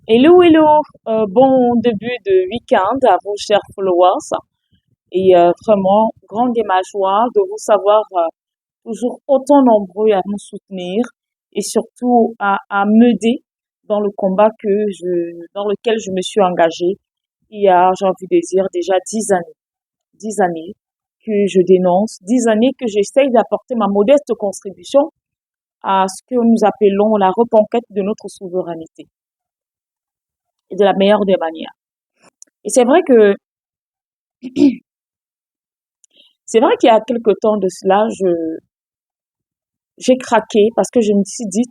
Hello, bon début de week-end à vos chers followers et vraiment, grande est ma joie de vous savoir toujours autant nombreux à nous soutenir et surtout à m'aider dans le combat dans lequel je me suis engagée il y a, j'ai envie de dire, déjà 10 années que je dénonce, 10 années que j'essaye d'apporter ma modeste contribution à ce que nous appelons la reconquête de notre souveraineté et de la meilleure des manières. Et c'est vrai qu'il y a quelque temps de cela, j'ai craqué parce que je me suis dit,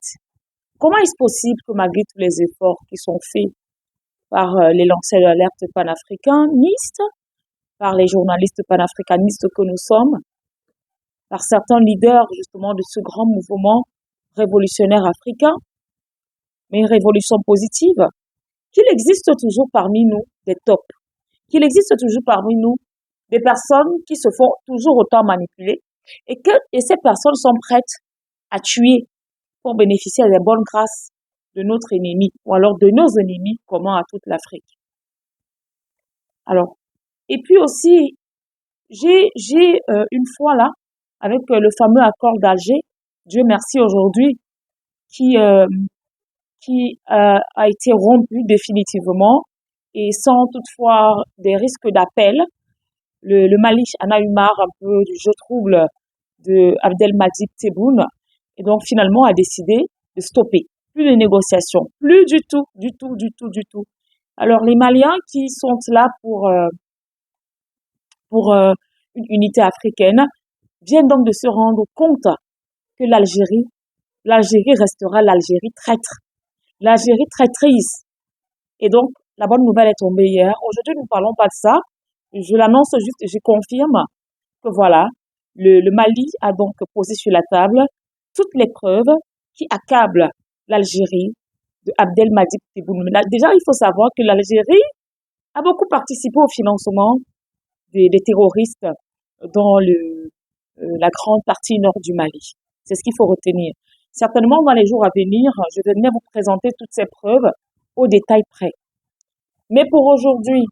comment est-ce possible que malgré tous les efforts qui sont faits par les lanceurs d'alerte panafricanistes, par les journalistes panafricanistes que nous sommes, par certains leaders justement de ce grand mouvement révolutionnaire africain, mais une révolution positive, qu'il existe toujours parmi nous des tops, qu'il existe toujours parmi nous des personnes qui se font toujours autant manipuler et ces personnes sont prêtes à tuer pour bénéficier des bonnes grâces de notre ennemi ou alors de nos ennemis communs à toute l'Afrique. Alors, et puis aussi, j'ai une fois là, avec le fameux accord d'Alger, Dieu merci aujourd'hui, qui, euh, qui a été rompu définitivement et sans toutefois des risques d'appel. Le Mali en a eu marre un peu du jeu trouble de Abdelmadjid Tebboune et donc finalement a décidé de stopper. Plus de négociations, plus du tout, du tout, du tout, du tout. Alors les Maliens qui sont là pour une unité africaine viennent donc de se rendre compte que l'Algérie restera l'Algérie traître, l'Algérie traîtrise. Et donc la bonne nouvelle est tombée hier. Aujourd'hui nous ne parlons pas de ça. Je l'annonce juste, je confirme que voilà, le Mali a donc posé sur la table toutes les preuves qui accablent l'Algérie de Abdelmadjid Tebboune. Déjà, il faut savoir que l'Algérie a beaucoup participé au financement des terroristes dans la grande partie nord du Mali. C'est ce qu'il faut retenir. Certainement, dans les jours à venir, je vais venir vous présenter toutes ces preuves au détail près. Mais pour aujourd'hui,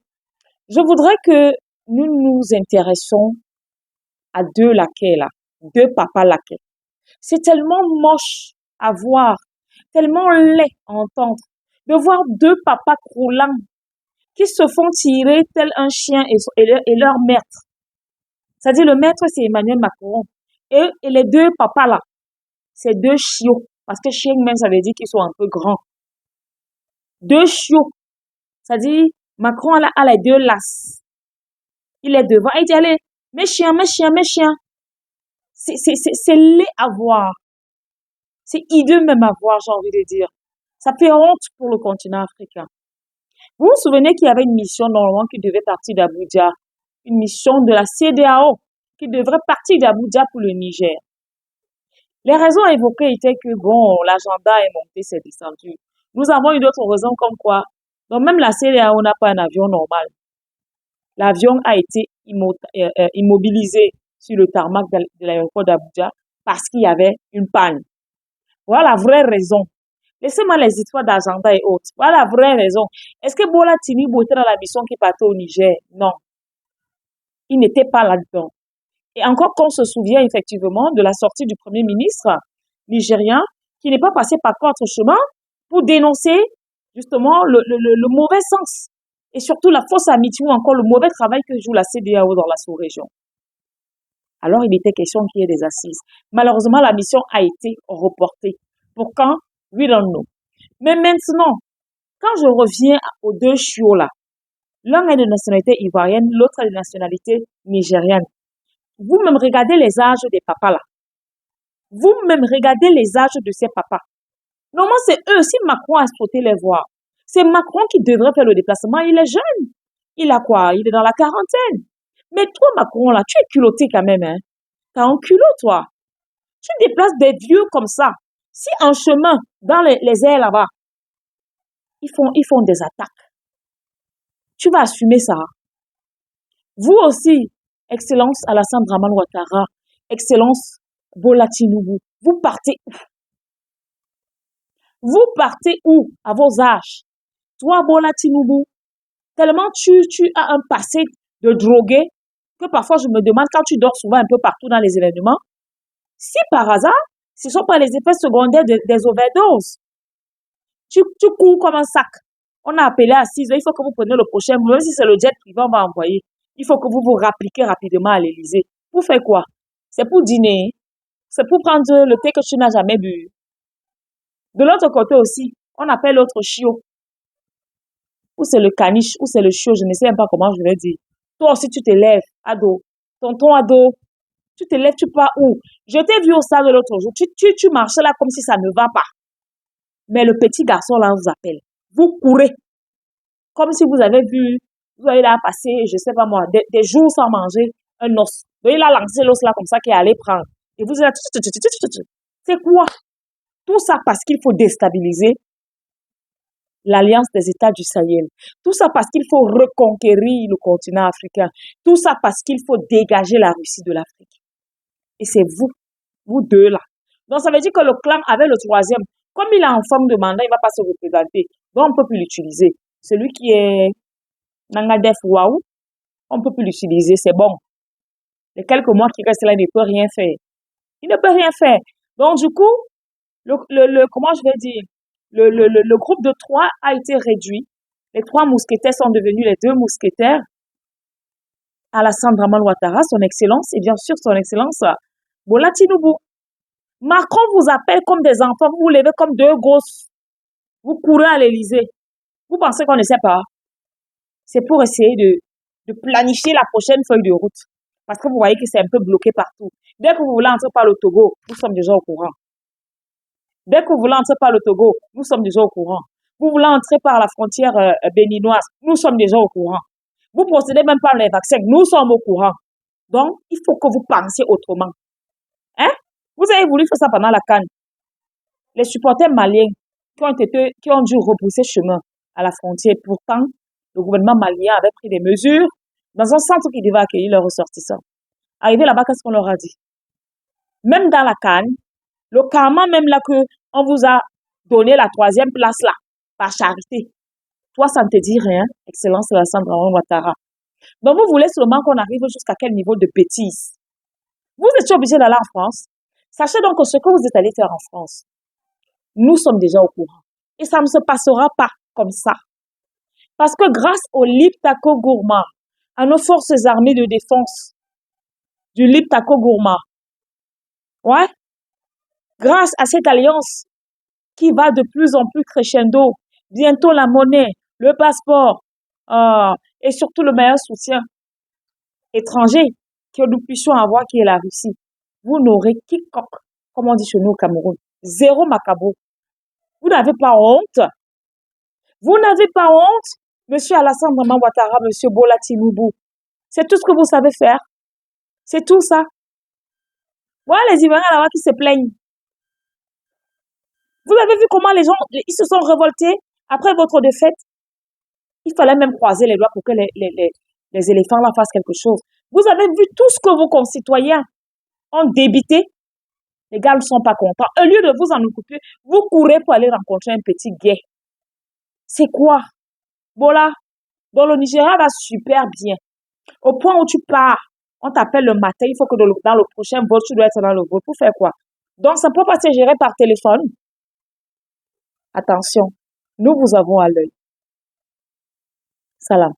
je voudrais que nous nous intéressions à deux laquais là, deux papas laquais. C'est tellement moche à voir, tellement laid à entendre, de voir deux papas croulants qui se font tirer tel un chien et leur maître. C'est-à-dire le maître, c'est Emmanuel Macron. Et les deux papas là, c'est deux chiots. Parce que chien même, ça veut dire qu'ils sont un peu grands. Deux chiots. C'est-à-dire, Macron a les deux lasses. Il est devant. Il dit, allez, mes chiens, mes chiens, mes chiens. C'est laid à voir. C'est hideux même à voir, j'ai envie de dire. Ça fait honte pour le continent africain. Vous vous souvenez qu'il y avait une mission normalement qui devait partir d'Abuja, une mission de la CEDEAO qui devrait partir d'Abuja pour le Niger. Les raisons évoquées étaient que, bon, l'agenda est monté, c'est descendu. Nous avons eu d'autres raisons comme quoi. Donc même la CEDEAO n'a pas un avion normal. L'avion a été immobilisé sur le tarmac de l'aéroport d'Abuja parce qu'il y avait une panne. Voilà la vraie raison. Laissez-moi les histoires d'agenda et autres. Voilà la vraie raison. Est-ce que Bola Tinubu était dans la mission qui partait au Niger? Non. Il n'était pas là-dedans. Et encore qu'on se souvient effectivement de la sortie du premier ministre nigérien qui n'est pas passé par contre chemin pour dénoncer justement le mauvais sens et surtout la fausse amitié ou encore le mauvais travail que joue la CEDEAO dans la sous-région. Alors, il était question qu'il y ait des assises. Malheureusement, la mission a été reportée. Pour quand? We don't know. Mais maintenant, quand je reviens aux deux chiots là, l'un est de nationalité ivoirienne, l'autre est de nationalité nigérienne. Vous-même regardez les âges des papas là. Vous-même regardez les âges de ces papas. Normalement, c'est eux. Si Macron a souhaité les voir, c'est Macron qui devrait faire le déplacement. Il est jeune. Il a quoi? Il est dans la quarantaine. Mais toi, Macron, là, tu es culotté quand même, hein. T'as un culot, toi. Tu déplaces des vieux comme ça. Si en chemin, dans les airs là-bas, ils font des attaques, tu vas assumer ça. Vous aussi, Excellence Alassane Draman Ouattara, Excellence Bola Tinubu, vous partez où? Vous partez où à vos âges? Toi, Bola Tinubu, tellement tu as un passé de drogué que parfois je me demande quand tu dors souvent un peu partout dans les événements, si par hasard, ce ne sont pas les effets secondaires des overdoses. Tu cours comme un sac. On a appelé à 6 heures, il faut que vous preniez le prochain, même si c'est le jet privé, on va envoyer. Il faut que vous vous rappliquez rapidement à l'Élysée. Pour faire quoi? C'est pour dîner. C'est pour prendre le thé que tu n'as jamais bu. De l'autre côté aussi, on appelle l'autre chiot. Ou c'est le caniche, ou c'est le chiot, je ne sais même pas comment je vais dire. Toi aussi, tu te lèves, ado. Tonton ado, tu te lèves, tu pars où? Je t'ai vu au stade l'autre jour. Tu marchais là comme si ça ne va pas. Mais le petit garçon là vous appelle. Vous courez. Comme si vous avez vu, vous allez là passer, je sais pas moi, des jours sans manger un os. Donc il a lancé l'os là comme ça qui est allé prendre. Et vous êtes là, c'est quoi? Tout ça parce qu'il faut déstabiliser l'Alliance des États du Sahel. Tout ça parce qu'il faut reconquérir le continent africain. Tout ça parce qu'il faut dégager la Russie de l'Afrique. Et c'est vous deux là. Donc ça veut dire que le clan avait le troisième. Comme il est en forme de mandat, il ne va pas se représenter. Donc on ne peut plus l'utiliser. Celui qui est Nangadef Waouh, on ne peut plus l'utiliser, c'est bon. Les quelques mois qui restent là, il ne peut rien faire. Il ne peut rien faire. Donc du coup, comment je vais dire, le groupe de 3 a été réduit. Les 3 mousquetaires sont devenus les 2 mousquetaires. Alassane Draman Ouattara, son excellence, et bien sûr son excellence Bola Tinubu. Macron vous appelle comme des enfants, vous vous levez comme 2 gosses. Vous courez à l'Élysée. Vous pensez qu'on ne sait pas? C'est pour essayer de planifier la prochaine feuille de route. Parce que vous voyez que c'est un peu bloqué partout. Dès que vous voulez entrer par le Togo, nous sommes déjà au courant. Dès que vous voulez entrer par le Togo, nous sommes déjà au courant. Vous voulez entrer par la frontière béninoise, nous sommes déjà au courant. Vous procédez même par les vaccins, nous sommes au courant. Donc, il faut que vous pensiez autrement. Hein? Vous avez voulu faire ça pendant la CAN. Les supporters maliens qui ont dû repousser chemin à la frontière. Pourtant, le gouvernement malien avait pris des mesures dans un centre qui devait accueillir leurs ressortissants. Arrivé là-bas, qu'est-ce qu'on leur a dit? Même dans la CAN, le karma même là que on vous a donné la 3e place là, par charité. Toi, ça ne te dit rien, Excellence Alassane Draman Ouattara. Donc, vous voulez seulement qu'on arrive jusqu'à quel niveau de bêtise? Vous étiez obligé d'aller en France. Sachez donc que ce que vous êtes allé faire en France, nous sommes déjà au courant. Et ça ne se passera pas comme ça. Parce que grâce au Liptako Gourma, à nos forces armées de défense du Liptako Gourma, ouais, grâce à cette alliance qui va de plus en plus crescendo, bientôt la monnaie, le passeport, et surtout le meilleur soutien étranger que nous puissions avoir, qui est la Russie. Vous n'aurez quiconque, comme on dit chez nous au Cameroun, zéro macabo. Vous n'avez pas honte. Vous n'avez pas honte, monsieur Alassane Draman Ouattara, monsieur Bola Tinubu. C'est tout ce que vous savez faire. C'est tout ça. Voilà les Ivoiriens là-bas qui se plaignent. Vous avez vu comment les gens, ils se sont révoltés après votre défaite. Il fallait même croiser les doigts pour que les éléphants là fassent quelque chose. Vous avez vu tout ce que vos concitoyens ont débité. Les gars ne sont pas contents. Au lieu de vous en occuper, vous courez pour aller rencontrer un petit gay. C'est quoi? Voilà. Donc le Nigeria va super bien. Au point où tu pars, on t'appelle le matin, il faut que dans le prochain vol, tu dois être dans le vol. Pour faire quoi? Donc ça peut pas se gérer par téléphone. Attention, nous vous avons à l'œil. Salam.